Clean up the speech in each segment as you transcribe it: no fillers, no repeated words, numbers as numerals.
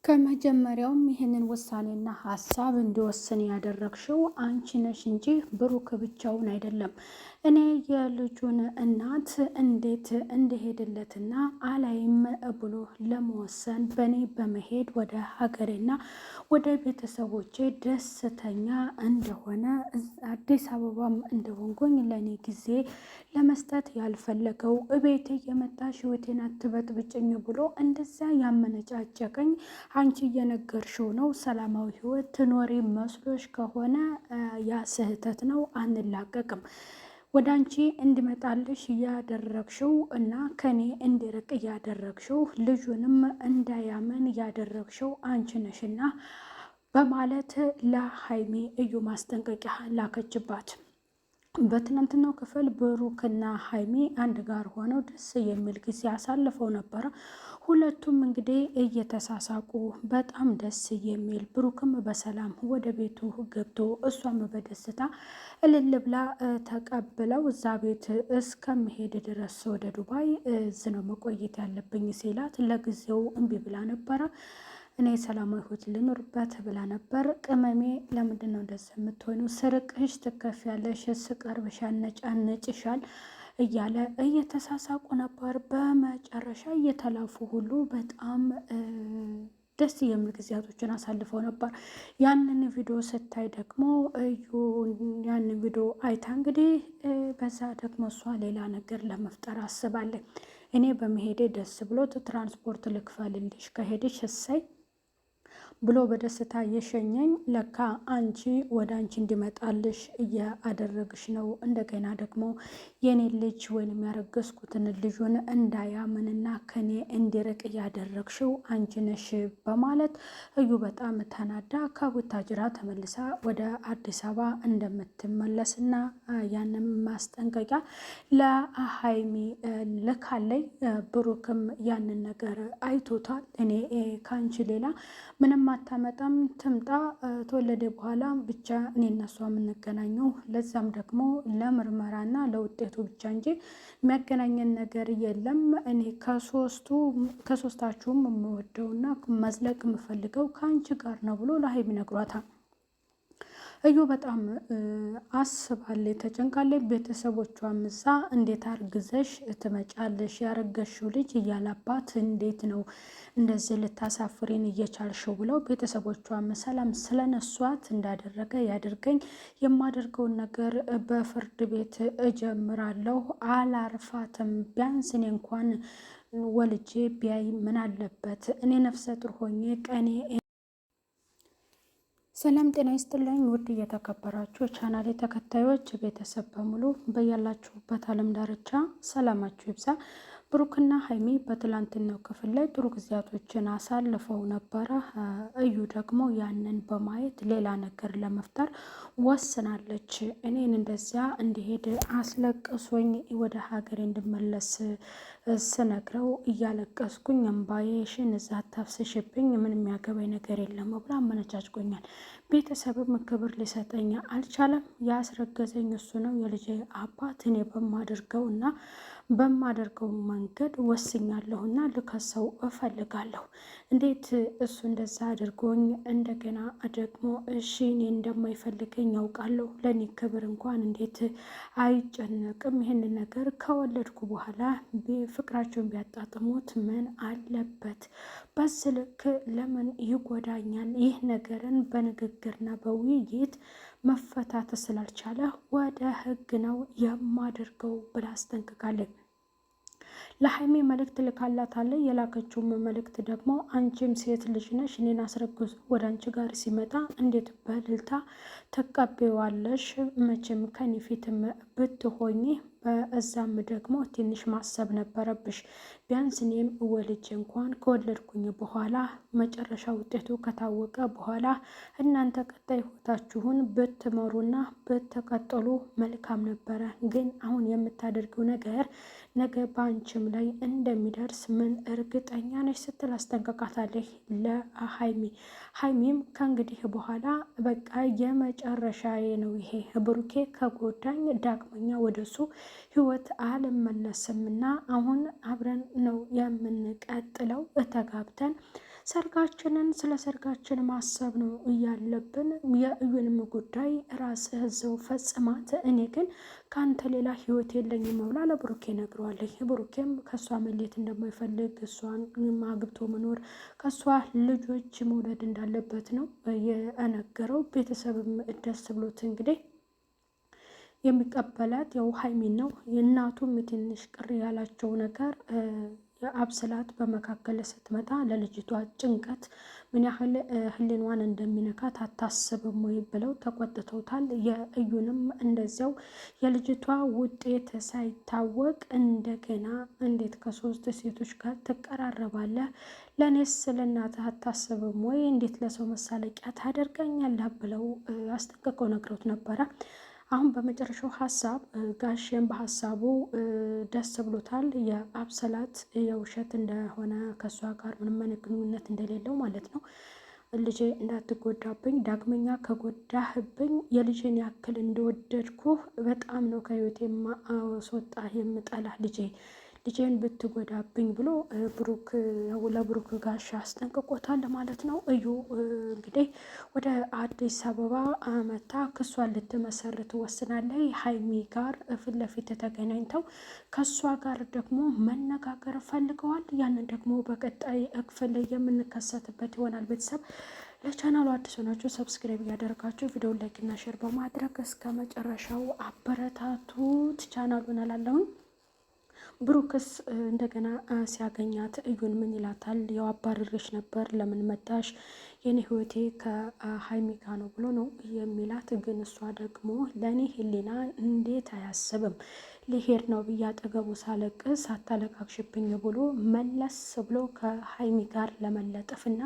ከመጀመሪያውም ይህንን ውሳኔና ሀሳብ እንዲወስን ያደረግሽው አንቺ ነሽ እንጂ ብሩክ ብቻውን አይደለም። እኔ የልጁን እናት እንዴት እንደሄድለትና አላይም ብሎ ለመወሰን በእኔ በመሄድ ወደ ሀገሬና ወደ ቤተሰቦቼ ደስተኛ እንደሆነ አዲስ አበባም እንደሆንኩኝ ለእኔ ጊዜ ለመስጠት ያልፈለገው እቤቴ የመጣሽ ህይወቴን አትበጥብጭኝ ብሎ እንደዛ ያመነጫጨቀኝ አንቺ እየነገርሽው ነው። ሰላማዊ ህይወት ትኖሪ መስሎሽ ከሆነ ያ ስህተት ነው። አንላቀቅም። ወደ አንቺ እንዲመጣልሽ እያደረግሽው እና ከኔ እንዲርቅ እያደረግሽው ልጁንም እንዳያመን እያደረግሽው አንቺ ነሽና በማለት ለሀይሚ እዩ ማስጠንቀቂያ ላከችባት። በትናንትናው ክፍል ብሩክና ሀይሚ አንድ ጋር ሆነው ደስ የሚል ጊዜ አሳልፈው ነበረ። ሁለቱም እንግዲህ እየተሳሳቁ በጣም ደስ የሚል ብሩክም በሰላም ወደ ቤቱ ገብቶ እሷም በደስታ እልል ብላ ተቀብለው እዛ ቤት እስከመሄድ ድረስ ወደ ዱባይ ነው መቆየት ያለብኝ ሲላት ለጊዜው እምቢ ብላ ነበረ። እኔ ሰላማዊ ህይወት ልኖርበት ብላ ነበር። ቅመሜ ለምንድን ነው እንደዚህ የምትሆኑ? ስርቅሽ ትከፍያለሽ፣ ስቀርብሽ ያነጫንጭሻል እያለ እየተሳሳቁ ነበር። በመጨረሻ እየተላፉ ሁሉ በጣም ደስ የሚል ጊዜያቶችን አሳልፈው ነበር። ያንን ቪዲዮ ስታይ ደግሞ እዩ ያንን ቪዲዮ አይታ እንግዲህ በዛ ደግሞ እሷ ሌላ ነገር ለመፍጠር አስባለች። እኔ በመሄዴ ደስ ብሎት ትራንስፖርት ልክፈልልሽ ከሄድሽ እሰይ ብሎ በደስታ የሸኘኝ ለካ አንቺ ወደ አንቺ እንዲመጣልሽ እያደረግሽ ነው። እንደገና ደግሞ የኔ ልጅ ወይም ያረገዝኩትን ልጁን እንዳያምንና ከኔ እንዲርቅ እያደረግሽው አንቺ ነሽ በማለት እዩ በጣም ተናዳ ከቡታጅራ ተመልሳ ወደ አዲስ አበባ እንደምትመለስና ያንም ማስጠንቀቂያ ለሀይሚ ልካለይ። ብሩክም ያንን ነገር አይቶታል። እኔ ከአንቺ ሌላ ምንም አታመጣም፣ ትምጣ፣ ተወለደ በኋላ ብቻ እኔ እና እሷ የምንገናኘው ለዛም ደግሞ ለምርመራና ለውጤቱ ብቻ እንጂ የሚያገናኘን ነገር የለም። እኔ ከሶስታችሁም የምወደውና መዝለቅ የምፈልገው ከአንቺ ጋር ነው ብሎ ለሀይሚ ነግሯታል። እዩ በጣም አስባለች፣ ተጨንቃለች። ቤተሰቦቿም እዛ እንዴት አርግዘሽ ትመጫለሽ? ያረገሽው ልጅ እያላባት እንዴት ነው እንደዚህ ልታሳፍሬን እየቻልሽው? ብለው ቤተሰቦቿም ሰላም ስለነሷት እንዳደረገ ያድርገኝ፣ የማደርገውን ነገር በፍርድ ቤት እጀምራለሁ፣ አላርፋትም። ቢያንስ እኔ እንኳን ወልጄ ቢያይ ምን አለበት? እኔ ነፍሰ ጡር ሆኜ ቀኔ ሰላም ጤና ይስጥልኝ። ውድ እየተከበራችሁ ቻናሌ ተከታዮች ቤተሰብ በሙሉ በያላችሁበት ዓለም ዳርቻ ሰላማችሁ ይብዛ። ብሩክና ሀይሚ በትላንትናው ክፍል ላይ ጥሩ ጊዜያቶችን አሳልፈው ነበረ። እዩ ደግሞ ያንን በማየት ሌላ ነገር ለመፍጠር ወስናለች። እኔን እንደዚያ እንዲሄድ አስለቅሶኝ ወደ ሀገሬ እንድመለስ ስነግረው እያለቀስኩኝ እምባዬሽን እዛ ታፍስሽብኝ፣ ምን የሚያገባኝ ነገር የለም ብላ አመነጫጭቆኛል። ቤተሰብም ክብር ሊሰጠኝ አልቻለም። ያስረገዘኝ እሱ ነው የልጄ አባት። እኔ በማደርገው መንገድ ወስኛለሁና ልከሰው እፈልጋለሁ። እንዴት እሱ እንደዛ አድርጎኝ እንደገና ደግሞ እሺ እኔ እንደማይፈልገኝ ያውቃለሁ። ለእኔ ክብር እንኳን እንዴት አይጨነቅም? ይህንን ነገር ከወለድኩ በኋላ ፍቅራቸውን ቢያጣጥሙት ምን አለበት? በዚህ ልክ ለምን ይጎዳኛል? ይህ ነገርን በንግግርና በውይይት መፈታት ስላልቻለ ወደ ሕግ ነው የማደርገው ብላ አስጠንቅቃለች። ለሀይሜ መልእክት ልካላታለች። የላከችውም መልእክት ደግሞ አንቺም ሴት ልጅ ነሽ፣ እኔን አስረግዞ ወደ አንቺ ጋር ሲመጣ እንዴት በእልልታ ተቀበዋለሽ? መቼም ከኔ ፊትም ብትሆኚ በእዛም ደግሞ ትንሽ ማሰብ ነበረብሽ። ቢያንስ እኔም ወልጅ እንኳን ከወለድኩኝ በኋላ መጨረሻ ውጤቱ ከታወቀ በኋላ እናንተ ቀጣይ ህይወታችሁን ብትመሩና ብትቀጥሉ መልካም ነበረ። ግን አሁን የምታደርገው ነገር ነገ በአንቺም ላይ እንደሚደርስ ምን እርግጠኛ ነች? ስትል አስጠንቀቃታለች ለሀይሚ። ሀይሚም ከእንግዲህ በኋላ በቃ የመጨረሻዬ ነው ይሄ፣ ብሩኬ ከጎዳኝ ዳግመኛ ወደሱ ህይወት አልመለስም እና አሁን አብረን ነው የምንቀጥለው፣ ተጋብተን ስለ ሰርጋችን ማሰብ ነው እያለብን። የእዩንም ጉዳይ ራስህ እዛው ፈጽማት፣ እኔ ግን ከአንተ ሌላ ህይወት የለኝም ብላ ለብሩኬ ነግረዋለች። ብሩኬም ከእሷ መሌት እንደማይፈልግ እሷን አግብቶ መኖር ከእሷ ልጆች መውለድ እንዳለበት ነው የነገረው። ቤተሰብም ደስ ብሎት እንግዲህ የሚቀበላት ያው ሀይሚን ነው። የእናቱም ትንሽ ቅር ያላቸው ነገር የአብስላት በመካከል ስትመጣ ለልጅቷ ጭንቀት ምን ያህል ህሊኗን እንደሚነካት አታስብም ወይ ብለው ተቆጥተውታል። የእዩንም እንደዚያው የልጅቷ ውጤት ሳይታወቅ እንደገና እንዴት ከሶስት ሴቶች ጋር ትቀራረባለህ? ለእኔስ ለእናትህ አታስብም ወይ? እንዴት ለሰው መሳለቂያ ታደርገኛለህ? ብለው አስጠንቅቀው ነግረውት ነበረ። አሁን በመጨረሻው ሀሳብ ጋሼን በሀሳቡ ደስ ብሎታል። የአብሰላት የውሸት እንደሆነ ከእሷ ጋር ምንም አይነት ግንኙነት እንደሌለው ማለት ነው። ልጄ እንዳትጎዳብኝ፣ ዳግመኛ ከጎዳህብኝ የልጄን ያክል እንደወደድኩህ በጣም ነው ከህይወት የማስወጣ የምጠላህ ልጄን ብትጎዳብኝ ብሎ ለብሩክ ጋሻ አስጠንቅቆታል ማለት ነው። እዩ እንግዲህ ወደ አዲስ አበባ መታ ክሷን ልትመሰርት ወስናለች። ሀይሚ ጋር ፊት ለፊት ተገናኝተው ከሷ ጋር ደግሞ መነጋገር ፈልገዋል። ያንን ደግሞ በቀጣይ ክፍል የምንከሰትበት ይሆናል። ቤተሰብ ለቻናሉ አዲስ ሆናችሁ ሰብስክራይብ እያደረጋችሁ ቪዲዮ ላይክ እና ሼር በማድረግ እስከ መጨረሻው አበረታቱት ቻናሉን እላለሁኝ። ብሩክስ እንደገና ሲያገኛት እዩን ምን ይላታል? ያው አባርሬሽ ነበር ለምን መጣሽ? የኔ ህይወቴ ከሀይሚ ጋ ነው ብሎ ነው የሚላት። ግን እሷ ደግሞ ለእኔ ህሊና እንዴት አያስብም? ሊሄድ ነው ብዬ አጠገቡ ሳለቅስ አታለቃቅሽብኝ ብሎ መለስ ብሎ ከሀይሚ ጋር ለመለጠፍና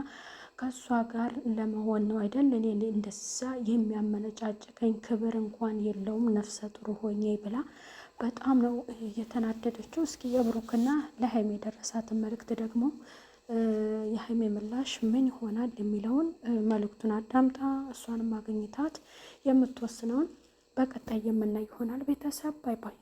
ከእሷ ጋር ለመሆን ነው አይደል? እኔ እንደዛ የሚያመነጫጭቀኝ ክብር እንኳን የለውም ነፍሰ ጥሩ ሆኜ ብላ በጣም ነው እየተናደደችው። እስኪ የብሩክና ለሀይሜ የደረሳትን መልእክት ደግሞ የሀይሜ ምላሽ ምን ይሆናል የሚለውን መልእክቱን አዳምጣ እሷንም አገኝታት የምትወስነውን በቀጣይ የምናይ ይሆናል። ቤተሰብ ባይ ባይ።